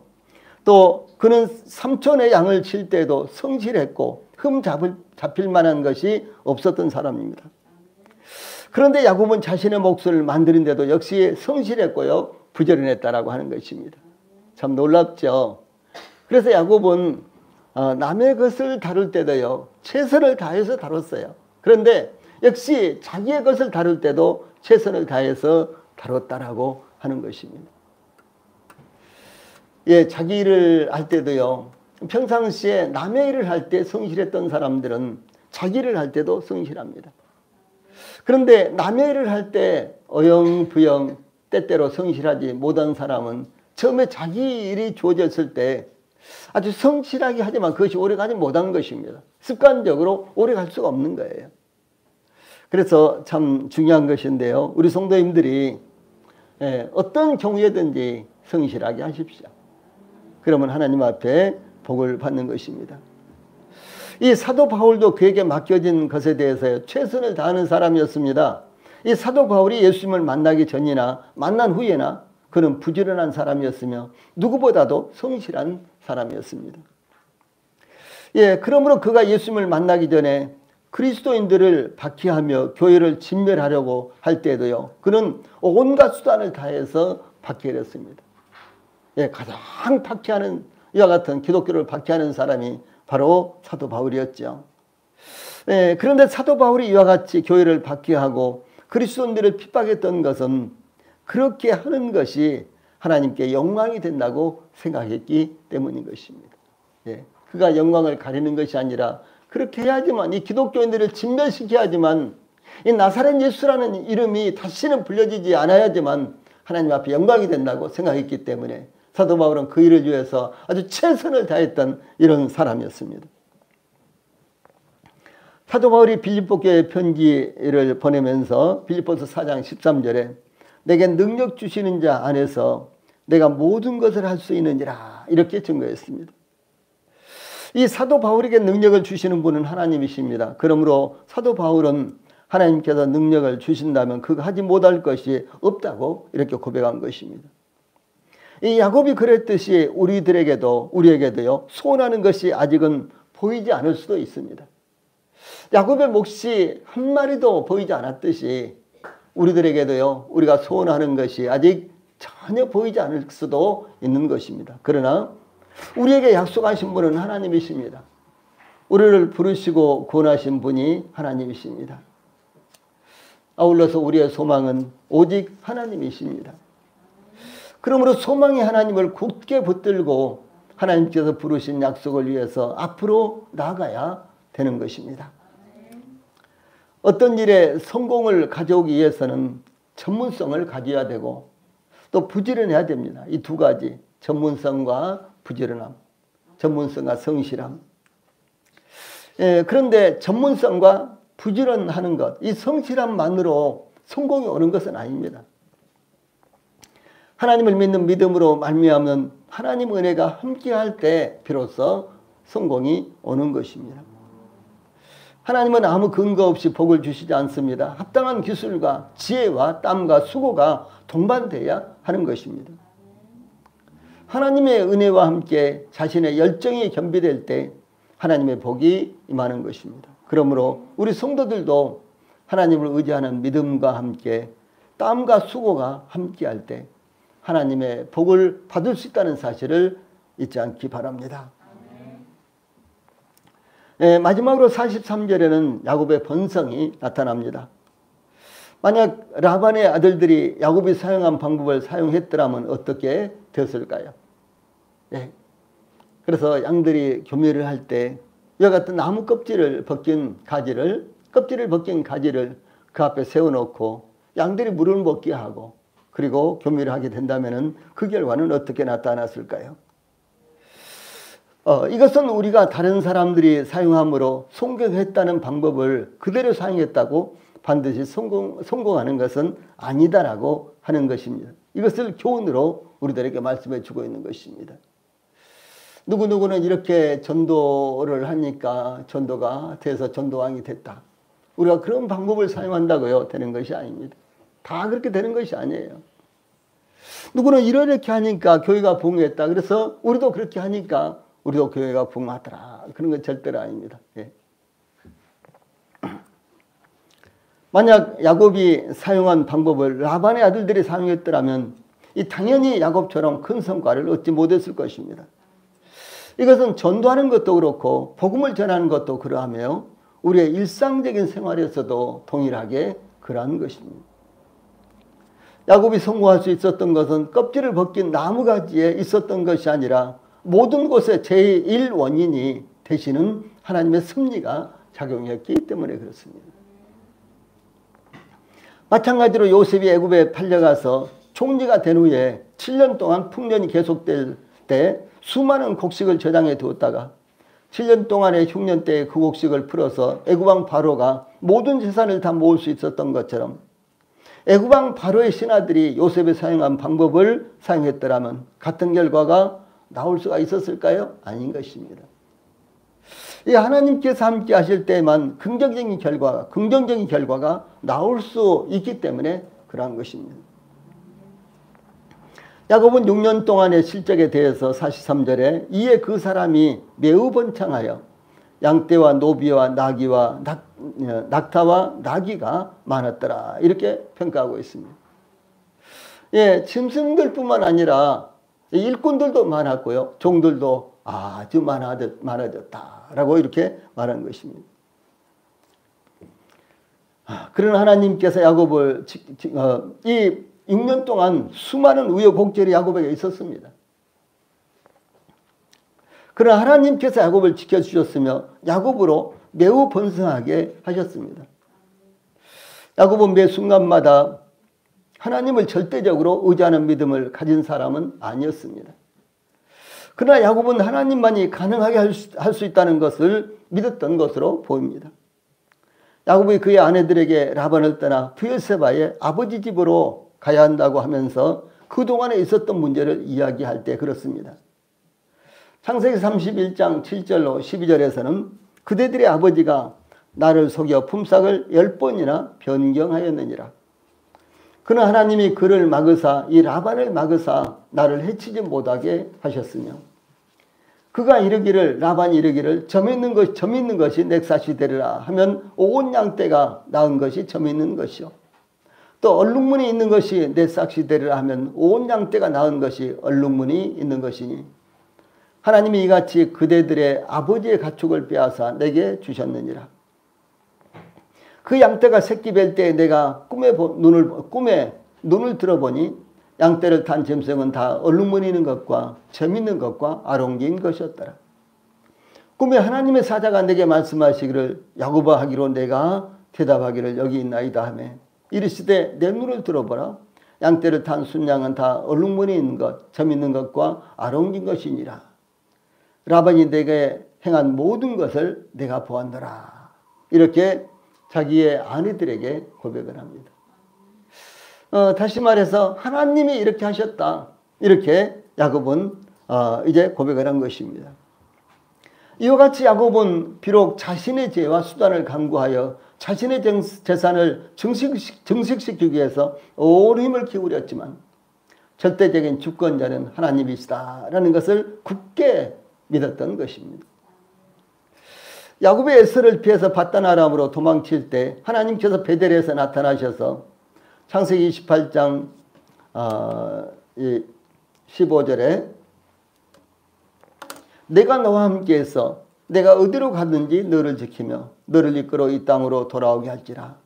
또 그는 삼촌의 양을 칠 때도 성실했고 잡힐 만한 것이 없었던 사람입니다. 그런데 야곱은 자신의 몫을 만드는데도 역시 성실했고요, 부지런했다라고 하는 것입니다. 참 놀랍죠. 그래서 야곱은 남의 것을 다룰 때도요 최선을 다해서 다뤘어요. 그런데 역시 자기의 것을 다룰 때도 최선을 다해서 다뤘다라고 하는 것입니다. 예, 자기 일을 할 때도요, 평상시에 남의 일을 할 때 성실했던 사람들은 자기 일을 할 때도 성실합니다. 그런데 남의 일을 할 때 어영부영 때때로 성실하지 못한 사람은 처음에 자기 일이 주어졌을 때 아주 성실하게 하지만 그것이 오래가지 못한 것입니다. 습관적으로 오래갈 수가 없는 거예요. 그래서 참 중요한 것인데요, 우리 성도님들이 어떤 경우에든지 성실하게 하십시오. 그러면 하나님 앞에 복을 받는 것입니다. 이 사도 바울도 그에게 맡겨진 것에 대해서 최선을 다하는 사람이었습니다. 이 사도 바울이 예수님을 만나기 전이나 만난 후에나 그는 부지런한 사람이었으며 누구보다도 성실한 사람이었습니다. 예, 그러므로 그가 예수님을 만나기 전에 그리스도인들을 박해하며 교회를 진멸하려고 할 때도요, 그는 온갖 수단을 다해서 박해했습니다. 예, 가장 박해하는, 이와 같은 기독교를 박해하는 사람이 바로 사도 바울이었죠. 예, 그런데 사도 바울이 이와 같이 교회를 박해하고 그리스도인들을 핍박했던 것은 그렇게 하는 것이 하나님께 영광이 된다고 생각했기 때문인 것입니다. 예, 그가 영광을 가리는 것이 아니라 그렇게 해야지만, 이 기독교인들을 진멸시켜야지만, 이 나사렛 예수라는 이름이 다시는 불려지지 않아야지만 하나님 앞에 영광이 된다고 생각했기 때문에 사도 바울은 그 일을 위해서 아주 최선을 다했던 이런 사람이었습니다. 사도 바울이 빌립보 교회 편지를 보내면서 빌립보서 4장 13절에 내게 능력 주시는 자 안에서 내가 모든 것을 할 수 있느니라 이렇게 증거했습니다. 이 사도 바울에게 능력을 주시는 분은 하나님이십니다. 그러므로 사도 바울은 하나님께서 능력을 주신다면 그거 하지 못할 것이 없다고 이렇게 고백한 것입니다. 이 야곱이 그랬듯이 우리에게도요, 소원하는 것이 아직은 보이지 않을 수도 있습니다. 야곱의 몫이 한 마리도 보이지 않았듯이 우리들에게도요, 우리가 소원하는 것이 아직 전혀 보이지 않을 수도 있는 것입니다. 그러나 우리에게 약속하신 분은 하나님이십니다. 우리를 부르시고 구원하신 분이 하나님이십니다. 아울러서 우리의 소망은 오직 하나님이십니다. 그러므로 소망의 하나님을 굳게 붙들고 하나님께서 부르신 약속을 위해서 앞으로 나아가야 되는 것입니다. 어떤 일에 성공을 가져오기 위해서는 전문성을 가져야 되고 또 부지런해야 됩니다. 이 두 가지, 전문성과 부지런함, 전문성과 성실함. 그런데 전문성과 부지런하는 것, 이 성실함만으로 성공이 오는 것은 아닙니다. 하나님을 믿는 믿음으로 말미암는 하나님 은혜가 함께할 때 비로소 성공이 오는 것입니다. 하나님은 아무 근거 없이 복을 주시지 않습니다. 합당한 기술과 지혜와 땀과 수고가 동반돼야 하는 것입니다. 하나님의 은혜와 함께 자신의 열정이 겸비될 때 하나님의 복이 임하는 것입니다. 그러므로 우리 성도들도 하나님을 의지하는 믿음과 함께 땀과 수고가 함께할 때 하나님의 복을 받을 수 있다는 사실을 잊지 않기 바랍니다. 마지막으로 43절에는 야곱의 번성이 나타납니다. 만약 라반의 아들들이 야곱이 사용한 방법을 사용했더라면 어떻게 되었을까요? 그래서 양들이 교미를 할 때 이와 같은 나무 껍질을 벗긴 가지를 그 앞에 세워놓고 양들이 물을 먹게 하고 그리고 교미를 하게 된다면 그 결과는 어떻게 나타났을까요? 이것은 우리가 다른 사람들이 사용함으로 성공했다는 방법을 그대로 사용했다고 반드시 성공하는 것은 아니다라고 하는 것입니다. 이것을 교훈으로 우리들에게 말씀해 주고 있는 것입니다. 누구누구는 이렇게 전도를 하니까 전도가 돼서 전도왕이 됐다. 우리가 그런 방법을 사용한다고요 되는 것이 아닙니다. 다 그렇게 되는 것이 아니에요. 누구는 이렇게 하니까 교회가 부흥했다. 그래서 우리도 그렇게 하니까 우리도 교회가 부흥하더라. 그런 건 절대로 아닙니다. 만약 야곱이 사용한 방법을 라반의 아들들이 사용했더라면 당연히 야곱처럼 큰 성과를 얻지 못했을 것입니다. 이것은 전도하는 것도 그렇고 복음을 전하는 것도 그러하며 우리의 일상적인 생활에서도 동일하게 그러한 것입니다. 야곱이 성공할 수 있었던 것은 껍질을 벗긴 나무가지에 있었던 것이 아니라 모든 곳에 제1 원인이 되시는 하나님의 섭리가 작용했기 때문에 그렇습니다. 마찬가지로 요셉이 애굽에 팔려가서 총리가 된 후에 7년 동안 풍년이 계속될 때 수많은 곡식을 저장해 두었다가 7년 동안의 흉년 때에 그 곡식을 풀어서 애굽왕 바로가 모든 재산을 다 모을 수 있었던 것처럼 애굽왕 바로의 신하들이 요셉이 사용한 방법을 사용했더라면 같은 결과가 나올 수가 있었을까요? 아닌 것입니다. 이 하나님께서 함께 하실 때만 긍정적인 결과가 나올 수 있기 때문에 그러한 것입니다. 야곱은 6년 동안의 실적에 대해서 43절에 이에 그 사람이 매우 번창하여 양떼와 노비와 나귀와 낙타와 나귀가 많았더라. 이렇게 평가하고 있습니다. 짐승들뿐만 아니라 일꾼들도 많았고요. 종들도 아주 많아졌다라고 이렇게 말하는 것입니다. 그런 하나님께서 야곱을 이 6년 동안 수많은 우여곡절이 야곱에게 있었습니다. 그러나 하나님께서 야곱을 지켜주셨으며 야곱으로 매우 번성하게 하셨습니다. 야곱은 매 순간마다 하나님을 절대적으로 의지하는 믿음을 가진 사람은 아니었습니다. 그러나 야곱은 하나님만이 가능하게 할 수 있다는 것을 믿었던 것으로 보입니다. 야곱이 그의 아내들에게 라반을 떠나 브엘세바의 아버지 집으로 가야 한다고 하면서 그동안에 있었던 문제를 이야기할 때 그렇습니다. 창세기 31장 7절로 12절에서는 그대들의 아버지가 나를 속여 품삯을 10번이나 변경하였느니라. 그는 하나님이 그를 막으사 이 라반을 막으사 나를 해치지 못하게 하셨으며 그가 이르기를 라반이 이르기를 점 있는 것이 넥사시 되리라 하면 온 양떼가 낳은 것이 점 있는 것이요 또 얼룩무늬 있는 것이 넥사시 되리라 하면 온 양떼가 낳은 것이 얼룩무늬 있는 것이니 하나님이 이같이 그대들의 아버지의 가축을 빼앗아 내게 주셨느니라. 그 양떼가 새끼 뵐 때 내가 꿈에 눈을 들어보니 양떼를 탄 짐승은 다 얼룩무늬 있는 것과 재밌는 것과 아롱기인 것이었더라. 꿈에 하나님의 사자가 내게 말씀하시기를 야곱아 하기로 내가 대답하기를 여기 있나이다 하며 이르시되 내 눈을 들어보라. 양떼를 탄 순양은 다 얼룩무늬 있는 것, 재밌는 것과 아롱기인 것이니라. 라반이 내게 행한 모든 것을 내가 보았노라. 이렇게 자기의 아내들에게 고백을 합니다. 다시 말해서 하나님이 이렇게 하셨다. 이렇게 야곱은 이제 고백을 한 것입니다. 이와 같이 야곱은 비록 자신의 죄와 수단을 강구하여 자신의 재산을 증식시키기 위해서 온 힘을 기울였지만 절대적인 주권자는 하나님이시다라는 것을 굳게 믿었던 것입니다. 야곱의 에서를 피해서 밧단 아람으로 도망칠 때 하나님께서 베델에서 나타나셔서 창세기 28장 15절에 내가 너와 함께해서 내가 어디로 갔는지 너를 지키며 너를 이끌어 이 땅으로 돌아오게 할지라.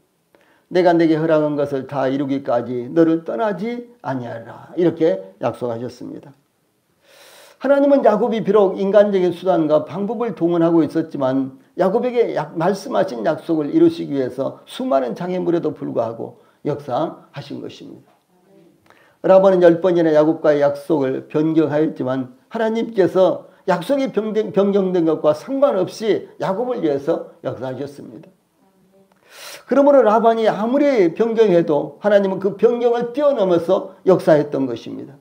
내가 내게 허락한 것을 다 이루기까지 너를 떠나지 아니하리라. 이렇게 약속하셨습니다. 하나님은 야곱이 비록 인간적인 수단과 방법을 동원하고 있었지만 야곱에게 말씀하신 약속을 이루시기 위해서 수많은 장애물에도 불구하고 역사하신 것입니다. 라반은 10번이나 야곱과의 약속을 변경하였지만 하나님께서 약속이 변경된 것과 상관없이 야곱을 위해서 역사하셨습니다. 그러므로 라반이 아무리 변경해도 하나님은 그 변경을 뛰어넘어서 역사했던 것입니다.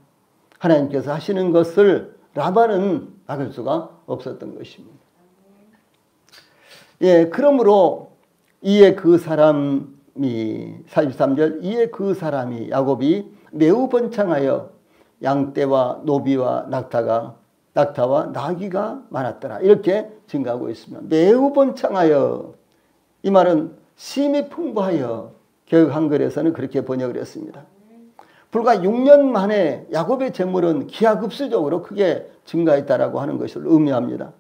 하나님께서 하시는 것을 라반은 막을 수가 없었던 것입니다. 그러므로 이에 그 사람이 43절 이에 그 사람이 야곱이 매우 번창하여 양떼와 노비와 낙타와 나귀가 많았더라. 이렇게 증가하고 있습니다. 매우 번창하여 이 말은 심히 풍부하여 개역 한글에서는 그렇게 번역을 했습니다. 불과 6년 만에 야곱의 재물은 기하급수적으로 크게 증가했다라고 하는 것을 의미합니다.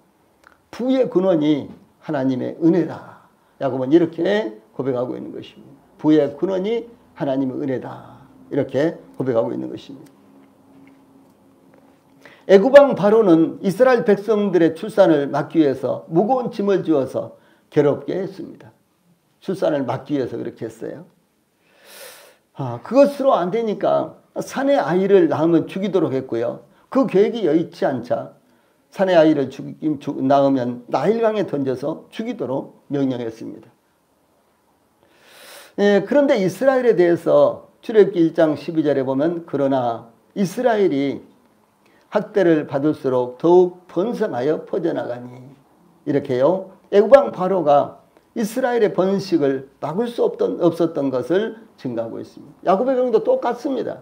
부의 근원이 하나님의 은혜다. 야곱은 이렇게 고백하고 있는 것입니다. 부의 근원이 하나님의 은혜다. 이렇게 고백하고 있는 것입니다. 애굽왕 바로는 이스라엘 백성들의 출산을 막기 위해서 무거운 짐을 지어서 괴롭게 했습니다. 출산을 막기 위해서 그렇게 했어요. 그것으로 안 되니까 산의 아이를 낳으면 죽이도록 했고요. 그 계획이 여의치 않자 산의 아이를 낳으면 나일강에 던져서 죽이도록 명령했습니다. 그런데 이스라엘에 대해서 출애굽기 1장 12절에 보면 그러나 이스라엘이 학대를 받을수록 더욱 번성하여 퍼져나가니 이렇게요. 애굽왕 바로가 이스라엘의 번식을 막을 수 없었던 것을 증가하고 있습니다. 야곱의 경우도 똑같습니다.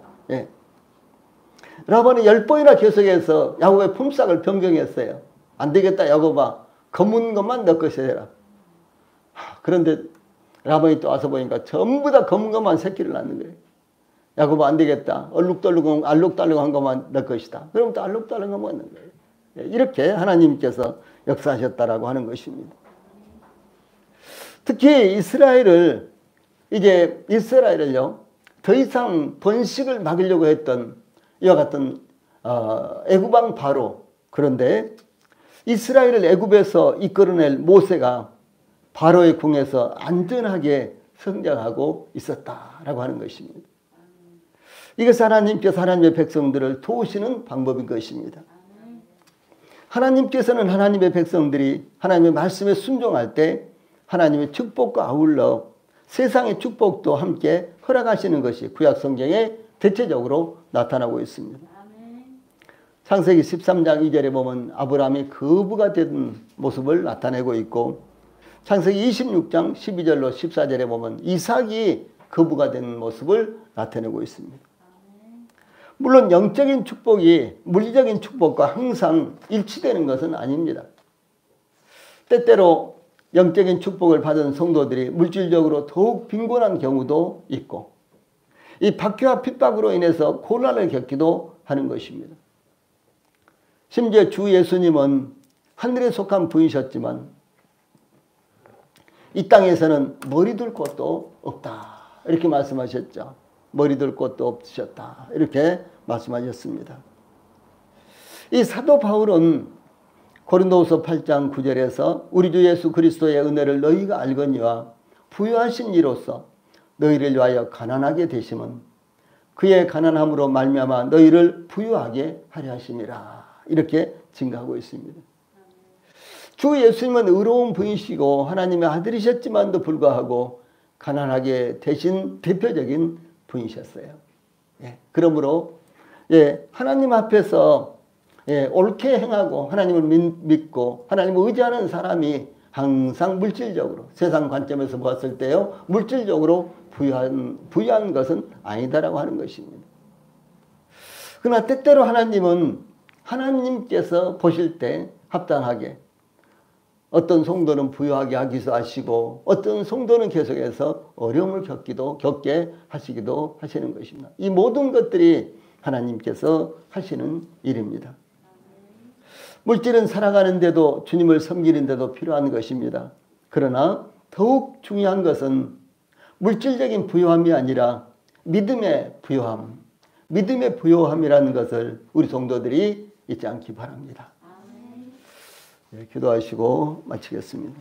라반이 10번이나 계속해서 야곱의 품삯을 변경했어요. 안 되겠다 야곱아, 검은 것만 너 것이 되라. 그런데 라반이 또 와서 보니까 전부 다 검은 것만 새끼를 낳는 거예요. 야곱아 안 되겠다. 알록달록한 것만 너 것이다. 그럼 또 알록달록한 것만 넣는 거예요. 이렇게 하나님께서 역사하셨다라고 하는 것입니다. 특히 이스라엘을요 더 이상 번식을 막으려고 했던 이와 같은 애굽 왕 바로, 그런데 이스라엘을 애굽에서 이끌어낼 모세가 바로의 궁에서 안전하게 성장하고 있었다라고 하는 것입니다. 이것은 하나님께서 하나님의 백성들을 도우시는 방법인 것입니다. 하나님께서는 하나님의 백성들이 하나님의 말씀에 순종할 때 하나님의 축복과 아울러 세상의 축복도 함께 허락하시는 것이 구약 성경에 대체적으로 나타나고 있습니다. 창세기 13장 2절에 보면 아브라함이 거부가 된 모습을 나타내고 있고, 창세기 26장 12절로 14절에 보면 이삭이 거부가 된 모습을 나타내고 있습니다. 물론 영적인 축복이 물리적인 축복과 항상 일치되는 것은 아닙니다. 때때로 영적인 축복을 받은 성도들이 물질적으로 더욱 빈곤한 경우도 있고, 이 박해와 핍박으로 인해서 곤란을 겪기도 하는 것입니다. 심지어 주 예수님은 하늘에 속한 분이셨지만 이 땅에서는 머리 둘 곳도 없다, 이렇게 말씀하셨죠. 머리 둘 곳도 없으셨다, 이렇게 말씀하셨습니다. 이 사도 바울은 고린도후서 8장 9절에서 우리 주 예수 그리스도의 은혜를 너희가 알거니와 부유하신 이로써 너희를 위하여 가난하게 되심은 그의 가난함으로 말미암아 너희를 부유하게 하려 하심이라, 이렇게 증거하고 있습니다. 주 예수님은 의로운 분이시고 하나님의 아들이셨지만도 불구하고 가난하게 되신 대표적인 분이셨어요. 그러므로 하나님 앞에서 옳게 행하고 하나님을 믿고 하나님을 의지하는 사람이 항상 물질적으로, 세상 관점에서 보았을 때요, 물질적으로 부유한 것은 아니다라고 하는 것입니다. 그러나 때때로 하나님은 하나님께서 보실 때 합당하게 어떤 성도는 부유하게 하기도 하시고 어떤 성도는 계속해서 어려움을 겪게 하시기도 하시는 것입니다. 이 모든 것들이 하나님께서 하시는 일입니다. 물질은 살아가는데도 주님을 섬기는데도 필요한 것입니다. 그러나 더욱 중요한 것은 물질적인 부유함이 아니라 믿음의 부유함, 믿음의 부유함이라는 것을 우리 성도들이 잊지 않기 바랍니다. 기도하시고 마치겠습니다.